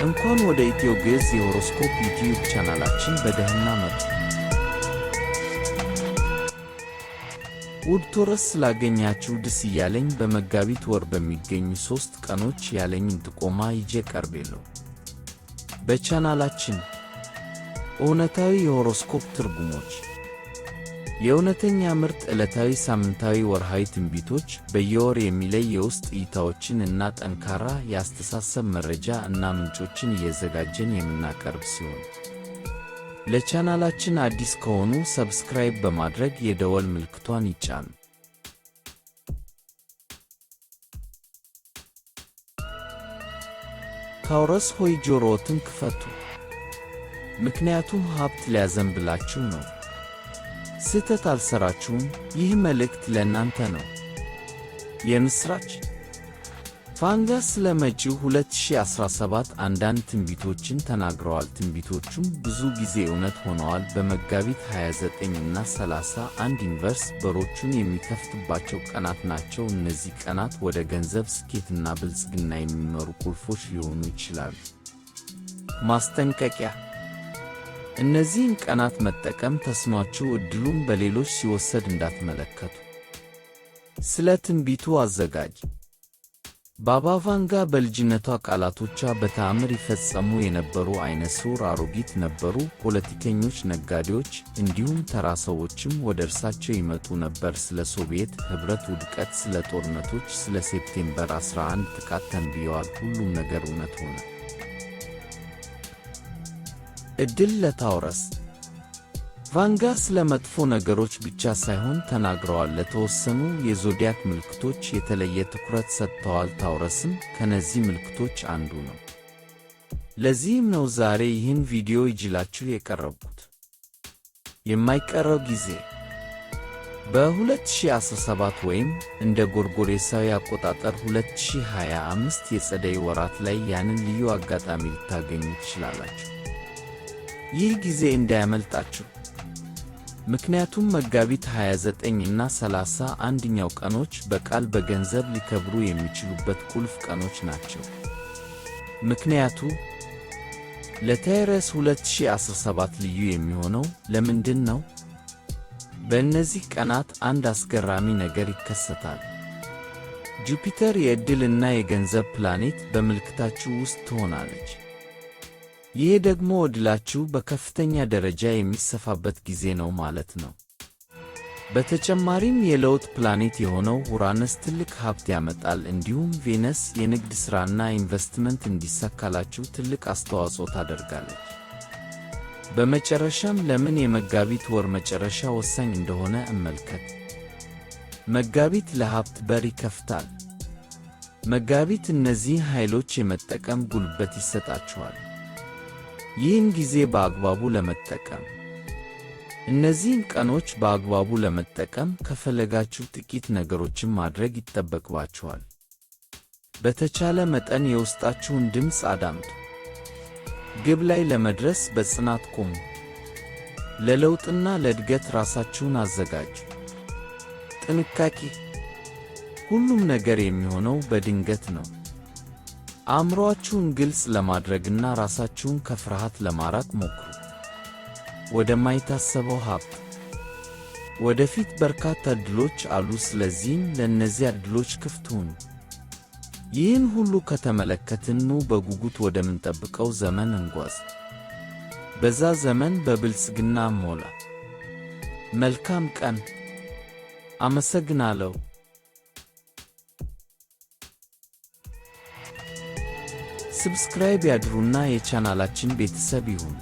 እንኳን ወደ ኢትዮ ግዕዝ የሆሮስኮፕ ዩቲዩብ ቻናላችን በደህና መጡ። ውድ ቶረስ ስላገኛችሁ ደስ እያለኝ በመጋቢት ወር በሚገኙ 3 ቀኖች ያለኝን ጥቆማ ይዤ ቀርቤለሁ። በቻናላችን እውነታዊ የሆሮስኮፕ ትርጉሞች፣ የእውነተኛ ምርጥ ዕለታዊ፣ ሳምንታዊ፣ ወርሃዊ ትንቢቶች፣ በየወር የሚለይ የውስጥ እይታዎችን እና ጠንካራ የአስተሳሰብ መረጃ እና ምንጮችን እየዘጋጀን የምናቀርብ ሲሆን ለቻናላችን አዲስ ከሆኑ ሰብስክራይብ በማድረግ የደወል ምልክቷን ይጫኑ። ታውረስ ሆይ ጆሮዎትን ክፈቱ፣ ምክንያቱም ሀብት ሊያዘንብላችሁ ነው። ስህተት አልሰራችሁም። ይህ መልእክት ለእናንተ ነው። የምሥራች! ቫንጋ ስለ መጪው 2017 አንዳንድ ትንቢቶችን ተናግረዋል። ትንቢቶቹም ብዙ ጊዜ እውነት ሆነዋል። በመጋቢት 29 እና 31 ዩኒቨርስ በሮቹን የሚከፍትባቸው ቀናት ናቸው። እነዚህ ቀናት ወደ ገንዘብ ስኬትና ብልጽግና የሚመሩ ቁልፎች ሊሆኑ ይችላሉ። ማስጠንቀቂያ: እነዚህን ቀናት መጠቀም ተስኗችሁ ዕድሉን በሌሎች ሲወሰድ እንዳትመለከቱ። ስለ ትንቢቱ አዘጋጅ ባባ ቫንጋ በልጅነቷ ቃላቶቿ በተአምር ይፈጸሙ የነበሩ ዓይነ ስውር አሮጊት ነበሩ። ፖለቲከኞች፣ ነጋዴዎች፣ እንዲሁም ተራ ሰዎችም ወደ እርሳቸው ይመጡ ነበር። ስለ ሶቪየት ኅብረት ውድቀት፣ ስለ ጦርነቶች፣ ስለ ሴፕቴምበር 11 ጥቃት ተንብየዋል። ሁሉም ነገር እውነት ሆነ። ዕድል ለታውረስ። ቫንጋ ስለ መጥፎ ነገሮች ብቻ ሳይሆን ተናግረዋል። ለተወሰኑ የዞዲያክ ምልክቶች የተለየ ትኩረት ሰጥተዋል። ታውረስም ከነዚህ ምልክቶች አንዱ ነው። ለዚህም ነው ዛሬ ይህን ቪዲዮ ይዤላችሁ የቀረብኩት። የማይቀረው ጊዜ በ2017 ወይም እንደ ጎርጎሬሳዊ አቆጣጠር 2025 የጸደይ ወራት ላይ ያንን ልዩ አጋጣሚ ልታገኙ ትችላላችሁ። ይህ ጊዜ እንዳያመልጣችሁ። ምክንያቱም መጋቢት 29 እና 31ኛው ቀኖች በቃል በገንዘብ ሊከብሩ የሚችሉበት ቁልፍ ቀኖች ናቸው። ምክንያቱ ለታውረስ 2017 ልዩ የሚሆነው ለምንድን ነው? በእነዚህ ቀናት አንድ አስገራሚ ነገር ይከሰታል። ጁፒተር የዕድልና የገንዘብ ፕላኔት በምልክታችሁ ውስጥ ትሆናለች። ይህ ደግሞ ዕድላችሁ በከፍተኛ ደረጃ የሚሰፋበት ጊዜ ነው ማለት ነው። በተጨማሪም የለውጥ ፕላኔት የሆነው ኡራነስ ትልቅ ሀብት ያመጣል። እንዲሁም ቬነስ የንግድ ሥራና ኢንቨስትመንት እንዲሳካላችሁ ትልቅ አስተዋጽኦ ታደርጋለች። በመጨረሻም ለምን የመጋቢት ወር መጨረሻ ወሳኝ እንደሆነ እመልከት። መጋቢት ለሀብት በር ይከፍታል። መጋቢት እነዚህን ኃይሎች የመጠቀም ጉልበት ይሰጣችኋል። ይህን ጊዜ በአግባቡ ለመጠቀም እነዚህን ቀኖች በአግባቡ ለመጠቀም ከፈለጋችሁ ጥቂት ነገሮችን ማድረግ ይጠበቅባችኋል። በተቻለ መጠን የውስጣችሁን ድምፅ አዳምጡ። ግብ ላይ ለመድረስ በጽናት ቆሙ። ለለውጥና ለእድገት ራሳችሁን አዘጋጁ። ጥንቃቄ: ሁሉም ነገር የሚሆነው በድንገት ነው። አእምሮአችሁን ግልጽ ለማድረግና ራሳችሁን ከፍርሃት ለማራቅ ሞክሩ። ወደማይታሰበው ሀብት ወደፊት በርካታ ዕድሎች አሉ። ስለዚህም ለእነዚያ ዕድሎች ክፍት ሁኑ። ይህን ሁሉ ከተመለከትን ኑ በጉጉት ወደምንጠብቀው ዘመን እንጓዝ። በዛ ዘመን በብልጽግና ሞላ። መልካም ቀን። አመሰግናለሁ። ሰብስክራይብ ያድርጉና የቻናላችን ቤተሰብ ይሁኑ።